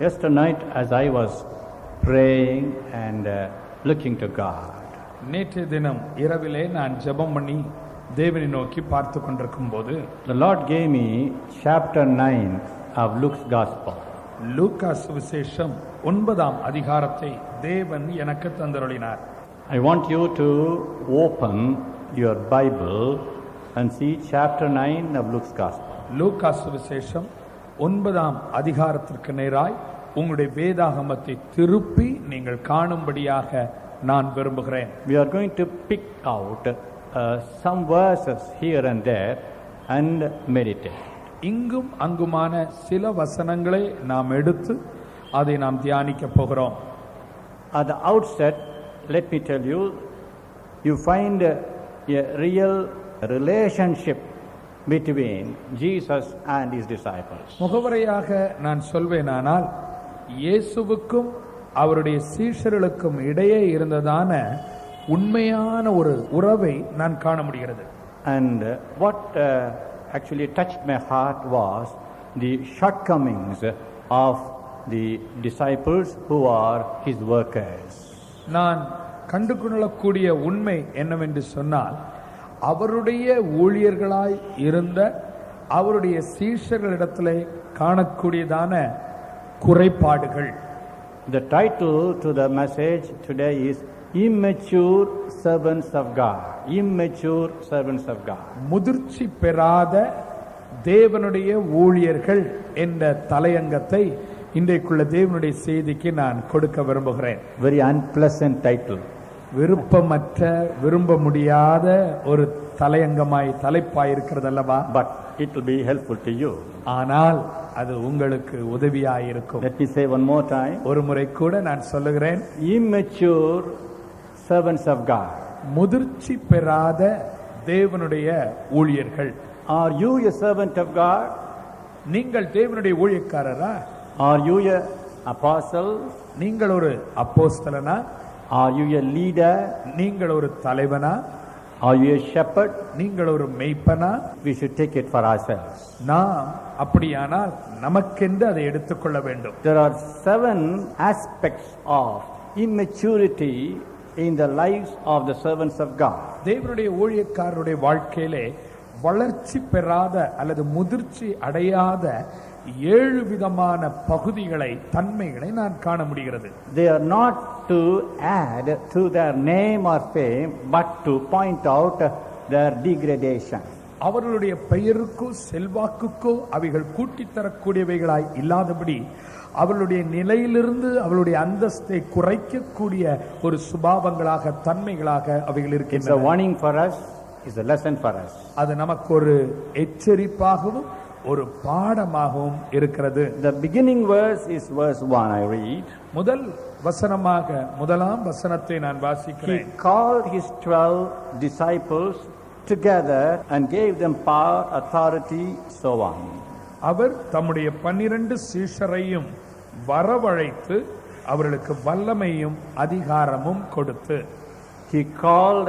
Yesterday night, as I was praying and looking to God, நேற்றைய தினம் இரவிலே நான் ஜெபம் பண்ணி தேவனை நோக்கி பார்த்து கொண்டிருக்கும் போது the Lord gave me chapter 9 of Luke's Gospel. லூக்கா சுவிசேஷம் 9ஆம் அதிகாரத்தை தேவன் எனக்கு தந்தருளினார். I want you to open your Bible and see chapter 9 of Luke's Gospel. லூக்கா சுவிசேஷம் 9ஆம் அதிகாரத்திற்கு நேராய் உங்களுடைய வேதாகமத்தை திருப்பி நீங்கள் காணும்படியாக நான் விரும்புகிறேன். We are going to pick out some verses here and there and meditate. இங்கும் அங்குமான சில வசனங்களை நாம் எடுத்து அதை நாம் தியானிக்க போகிறோம். At the outset, let me tell you, you find a real relationship between Jesus and his disciples. முகவரையாக நான் சொல்வேனானால் இயேசுவுக்கும் அவருடைய சீஷர்களுக்கும் இடையே இருந்ததான உண்மையான ஒரு உறவை நான் காண முடிகிறது. And what actually touched my heart was the shortcomings of the disciples who are his workers. நான் கண்டு கொள்ளக்கூடிய உண்மை என்னவென்று சொன்னால், அவருடைய ஊழியர்களாய் இருந்த அவருடைய சீஷர்களிடத்திலே காணக்கூடியதான குறைபாடுகள். The title to the message today is Immature Servants of God. Immature Servants of God. முதிர்ச்சி பெறாத தேவனுடைய ஊழியர்கள் என்ற தலையங்கத்தை இன்றைக்குள்ள தேவனுடைய செய்திக்கு நான் கொடுக்க விரும்புகிறேன். Very unpleasant title. விருப்பமற்ற, விரும்ப முடியாத ஒரு தலையங்கமாய் தலைப்பாய் இருக்கிறது அல்லவா? But it will be helpful to you. ஆனால் அது உங்களுக்கு உதவியாயிருக்கும். Let me say one more time. ஒரு முறை கூட நான் சொல்லுகிறேன். Immature servants of God. முதிர்ச்சி பெறாத தேவனுடைய ஊழியர்கள். Are you a servant of God? நீங்கள் தேவனுடைய ஊழியக்காரரா? Are you a apostle? நீங்கள் ஒரு அப்போஸ்தலனா? Are you a leader? நீங்கள் ஒரு தலைவனா? Are you a shepherd? நீங்கள் ஒரு மேய்ப்பனா? We should take it for ourselves. நாம் அப்படியானால் நமக்கென்று அதை எடுத்துக்கொள்ள வேண்டும். There are 7 aspects of immaturity in the lives of the servants of God. தேவனுடைய ஊழியக்காரருடைய வாழ்க்கையிலே வளர்ச்சி பெறாத அல்லது முதிர்ச்சி அடையாத 7 விதமான பகுதிகளை, தன்மைகளை நான் காண முடிகிறது. They are not to add to their name or fame, but to point out their degradation. அவர்களுடைய பெயருக்கோ செல்வாக்குக்கோ அவைகள் கூட்டித்தரக்கூடியவைகளாய் இல்லாதபடி அவர்களுடைய நிலையிலிருந்து அவளுடைய அந்தஸ்தை குறைக்கக்கூடிய ஒரு சுபாவங்களாக, தன்மைகளாக அவைகள் It's a இருக்கின்றன. warning for us, it's a lesson for us. அது நமக்கு ஒரு எச்சரிப்பாகவும் ஒரு பாடமாகவும் இருக்கிறது. The beginning verse is verse 1, I read. முதல் வசனமாக முதலாம் வசனத்தை நான் He வாசிக்கிறேன். called his 12 disciples together and gave them power, authority, so on. அவர் தம்முடைய 12 சீஷரையும் வரவழைத்து அவர்களுக்கு வல்லமையும் அதிகாரமும் கொடுத்து. He called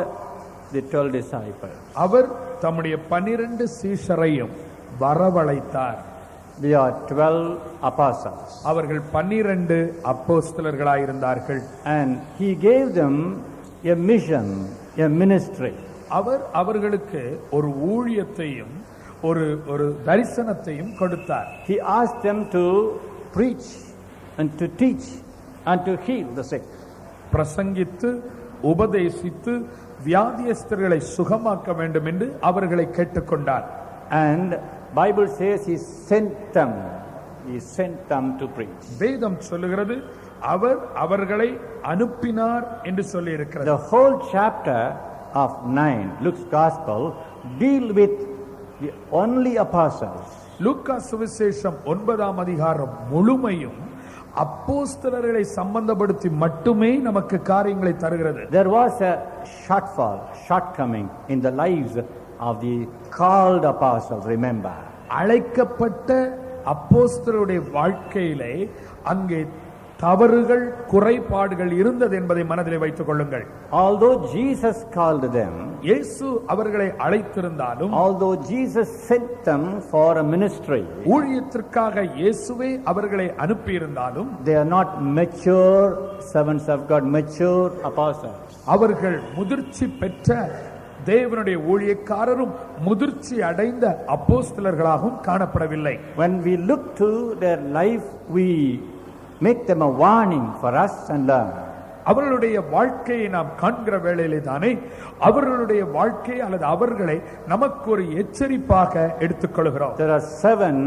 the 12 disciples. அவர் தம்முடைய 12 சீஷரையும் வரவழைத்தார். They are 12 apostles. அவர்கள் 12 அப்போஸ்தலர்களாயிருந்தார்கள். And he gave them a mission, a ministry. அவர் அவர்களுக்கு ஒரு ஊழியத்தையும் ஒரு தரிசனத்தையும் கொடுத்தார். He asked them to preach and to teach and to heal the sick. பிரசங்கித்து, உபதேசித்து, வியாதியஸ்தர்களை சுகமாக்க வேண்டும் என்று அவர்களை கேட்டுக்கொண்டார். And Bible says he sent them. He sent them to preach. வேதம் சொல்லுகிறது அவர் அவர்களை அனுப்பினார் என்று சொல்லி இருக்கிறது. The whole chapter of 9 Luke's Gospel deal with the only apostles. லூக்கா சுவிசேஷம் 9ஆம் அதிகாரம் முழுமையும் அப்போஸ்தலர்களை சம்பந்தப்படுத்தி மட்டுமே நமக்கு காரியங்களை தருகிறது. There was a shortcoming in the lives of the called apostles, remember. அழைக்கப்பட்ட அப்போஸ்தலருடைய வாழ்க்கையிலே அங்கே தவறுகள் குறைபாடுகள் இருந்தது என்பதை மனதிலே வைத்துக் கொள்ளுங்கள். Although Jesus called them, இயேசு அவர்களை அழைத்திருந்தாலும், although Jesus sent them for a ministry, ஊழியத்திற்காக இயேசுவே அவர்களை அனுப்பியிருந்தாலும், they are not mature servants of God, mature apostles. அவர்கள் முதிர்ச்சி பெற்ற தேவனுடைய ஊழியக்காரரும் முதிர்ச்சி அடைந்த அப்போஸ்தலர்களாகவும் காணப்படவில்லை. When we look to their life, we make them a warning for us and learn. அவர்களுடைய வாழ்க்கையை நாம் காண்கிற வேளையிலே தானே அவர்களுடைய வாழ்க்கை அல்லது அவர்களை நமக்கு ஒரு எச்சரிப்பாக எடுத்துக்கொள்கிறோம். There are 7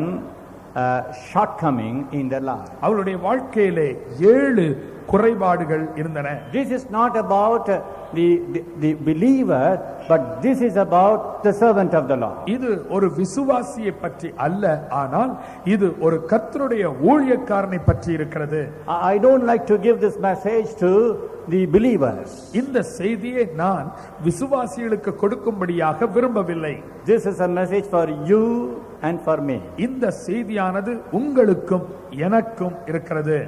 shortcomings in their life. அவருடைய வாழ்க்கையிலே 7 குறைபாடுகள் இருந்தன. This is not about the believer, but this is about the servant of the Lord. இது ஒரு விசுவாசியை பற்றி அல்ல, ஆனால் இது ஒரு கர்த்தருடைய ஊழியக்காரனை பற்றி இருக்கிறது. I don't like to give this message to the believers. இந்த செய்தியை நான் விசுவாசிகளுக்கு கொடுக்கும்படியாக விரும்பவில்லை. This is a message for you and for me. இந்த செய்தியானது உங்களுக்கும் எனக்கும் இருக்கிறது.